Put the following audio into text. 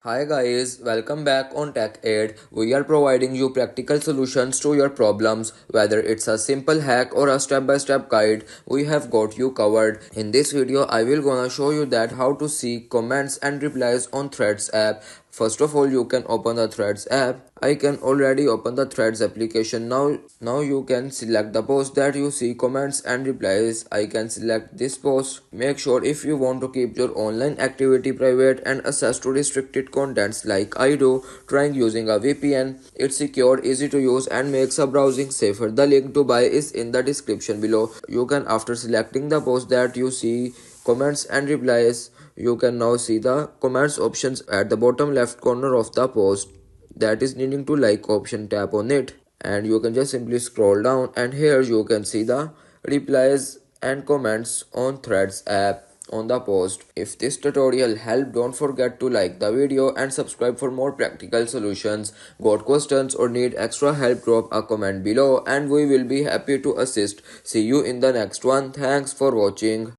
Hi guys, welcome back on Tech Aid. We are providing you practical solutions to your problems. Whether it's a simple hack or a step-by-step guide, we have got you covered. In this video, I will gonna show you that how to see comments and replies on Threads app. First of all, you can open the Threads app. I can already open the Threads application now. You can select the post that you see comments and replies. I can select this post. Make sure if you want to keep your online activity private and access to restricted contents like I do, trying using a VPN. It's secure, easy to use and makes a browsing safer. The link to buy is in the description below. You can, after selecting the post that you see comments and replies, you can now see the comments options at the bottom left corner of the post. That is needing to like option, tap on it and you can just simply scroll down, and here you can see the replies and comments on Threads app on the post. If this tutorial helped, don't forget to like the video and subscribe for more practical solutions. Got questions or need extra help, drop a comment below and we will be happy to assist. See you in the next one. Thanks for watching.